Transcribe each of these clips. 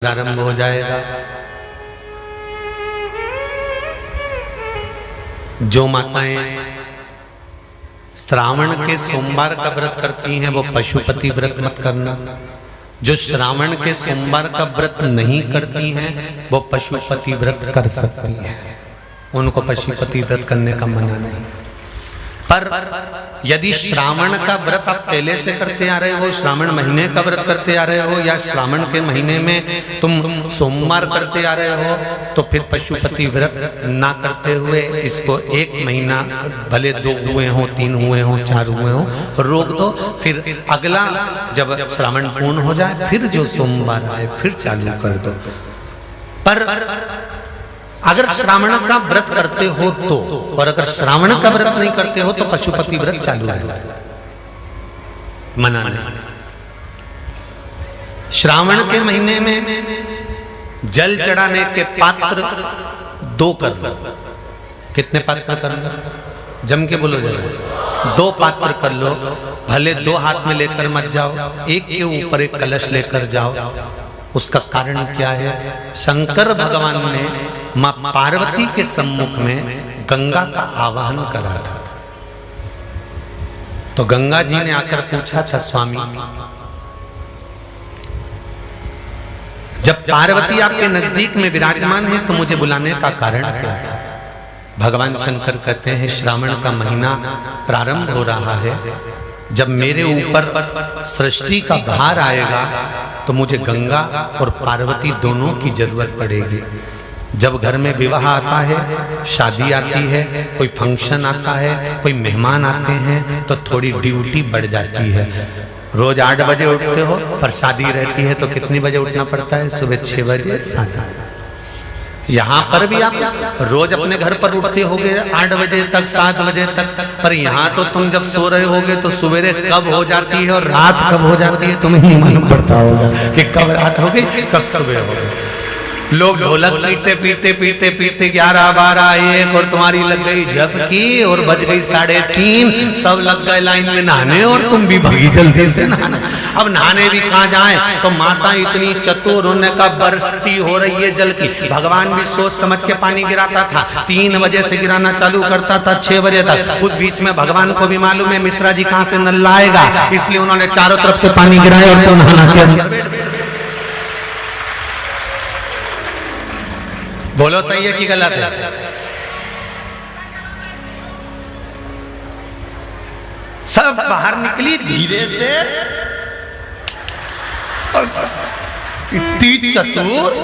प्रारंभ हो जाएगा। जो माताएं श्रावण के सोमवार का व्रत करती हैं वो पशुपति व्रत मत करना। जो श्रावण के सोमवार का व्रत नहीं करती हैं वो पशुपति व्रत कर सकती हैं, उनको पशुपति व्रत करने का मना नहीं। पर यदि श्रावण का व्रत आप पहले से करते आ रहे हो, श्रावण महीने का व्रत करते आ रहे हो, या श्रावण के महीने में तुम सोमवार करते आ रहे हो, तो फिर पशुपति व्रत ना करते हुए इसको 1 महीना, भले 2 हुए हो, 3 हुए हो, 4 हुए हो, रोक दो। फिर अगला जब श्रावण पूर्ण हो जाए फिर जो सोमवार आए फिर चालू कर दो। पर अगर श्रावण का व्रत करते हो तो, और अगर श्रावण का व्रत नहीं करते हो तो पशुपति व्रत चालू है, मना नहीं। श्रावण के महीने में जल चढ़ाने के पात्र 2 कर लो। कितने पात्र कर लो? जम के बोलो जरा। 2 पात्र कर लो, भले 2 हाथ में लेकर मत जाओ, एक के ऊपर एक कलश लेकर जाओ। उसका कारण क्या है? शंकर भगवान ने मां पार्वती के सम्मुख में गंगा का आवाहन करा था। तो गंगा जी ने आकर पूछा था, स्वामी जब पार्वती आपके नजदीक में विराजमान है तो मुझे बुलाने का कारण क्या था? भगवान शंकर कहते हैं, श्रावण का महीना प्रारंभ हो रहा है, जब मेरे ऊपर सृष्टि का भार आएगा तो मुझे गंगा और पार्वती दोनों की जरूरत पड़ेगी। जब घर में विवाह आता है, शादी आती है, कोई फंक्शन आता है, कोई मेहमान आते हैं, तो थोड़ी ड्यूटी बढ़ जाती है। रोज 8 बजे उठते हो, पर शादी रहती है तो कितनी बजे उठना पड़ता है? सुबह 6 बजे 7। यहाँ पर भी आप रोज अपने घर पर उठते होगे 8 बजे तक, 7 बजे तक, पर यहाँ तो तुम जब सो रहे होगे तो सवेरे कब हो जाती है और रात कब हो जाती है तुम्हें नहीं मालूम पड़ता होगा कि कब रात हो गई कब सुबह हो गई। लोग ढोलक पीते पीते पीते पीते 11, 12, 1 और तुम्हारी लग गई झपकी और बज गई 3:30, सब लग गए लाइन में नहाने और तुम भी भागी जल्दी से नहाने। अब नहाने भी कहाँ जाए? तो माता इतनी चतुर, उन्होंने कहा बरसती हो रही है जल की। भगवान भी सोच समझ के पानी गिराता था, 3 बजे से गिराना चालू करता था 6 बजे तक। उस बीच में भगवान को भी मालूम है मिश्रा जी कहाँ से नल लाएगा, इसलिए उन्होंने चारों तरफ से पानी गिराया और तो नहाना के अंदर। बोलो सही है कि गलत है? सब बाहर निकली धीरे से, इतनी चतुर,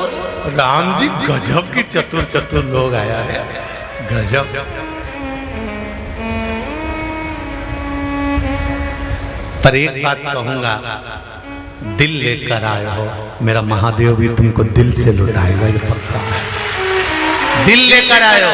राम जी गजब की चतुर लोग आया है, गजब। पर एक बात कहूंगा, दिल लेकर आए हो, मेरा महादेव भी तुमको दिल से लुटाएगा, ये पक्का है। दिल लेकर आयो।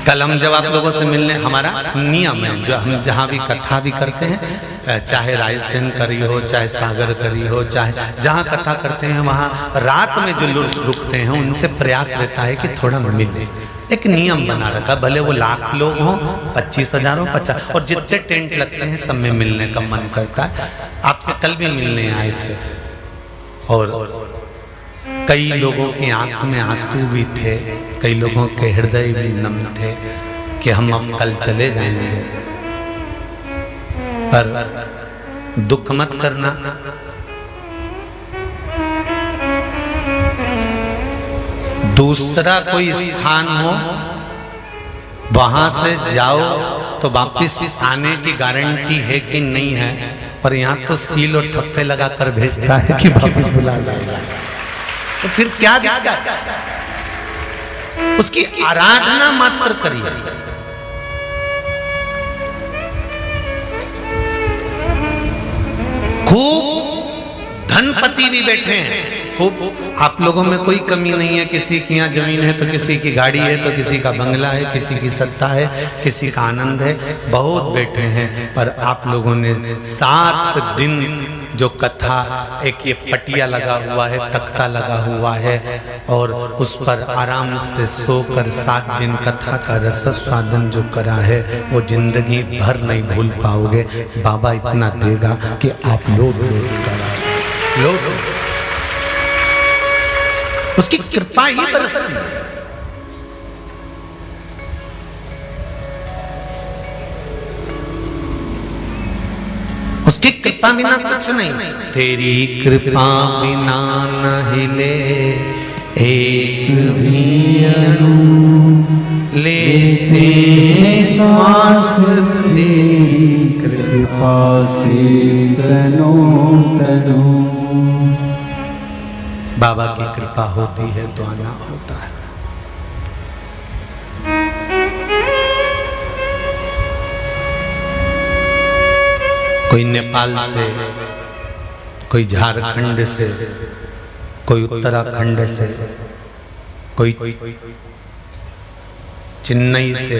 कल हम जब आप लोगों से मिलने, हमारा नियम है, जो हम जहाँ भी कथा भी करते हैं, चाहे रायसेन करी हो, चाहे सागर करी हो, चाहे जहाँ कथा करते हैं वहाँ रात में जो लोग रुकते हैं उनसे प्रयास रहता है कि थोड़ा मिले। एक नियम बना रखा, भले वो 1,00,000 लोग हों, 25,000 हो, 50, और जितने टेंट लगते हैं सब में मिलने का मन करता है। आपसे कल भी मिलने आए थे और कई लोगों की आंख में आंसू भी थे, कई लोगों के हृदय भी नम थे कि हम अब कल चले जाएंगे। पर दुख मत करना, दूसरा कोई स्थान हो वहां से जाओ तो वापिस आने की गारंटी है कि नहीं है, पर यहाँ तो सील और ठप्पे लगाकर भेजता है कि वापिस बुला लाएगा। तो फिर क्या दिक्कत? उसकी आराधना मात्र करिए। खूब धनपति भी बैठे हैं, खूब, आप लोगों में कोई कमी नहीं है। किसी की यहाँ जमीन है तो किसी की गाड़ी है, तो किसी का बंगला है, किसी की सत्ता है, किसी का आनंद है, बहुत बैठे हैं। पर आप लोगों ने 7 दिन जो कथा, एक ये पटिया लगा हुआ है, तख्ता लगा हुआ है, और उस पर आराम से सोकर 7 दिन कथा का रस स्वादन जो करा है वो जिंदगी भर नहीं भूल पाओगे। बाबा इतना देगा कि आप लोग उसकी कृपा ही बरसती है। उसकी कृपा बिना कुछ नहीं। तेरी कृपा बिना न हिले एक भी अणु, लेते श्वास तेरी कृपा से तनो तनो। बाबा की कृपा होती है तो आना होता है। कोई नेपाल से, कोई झारखंड से, कोई उत्तराखंड से, कोई चेन्नई से,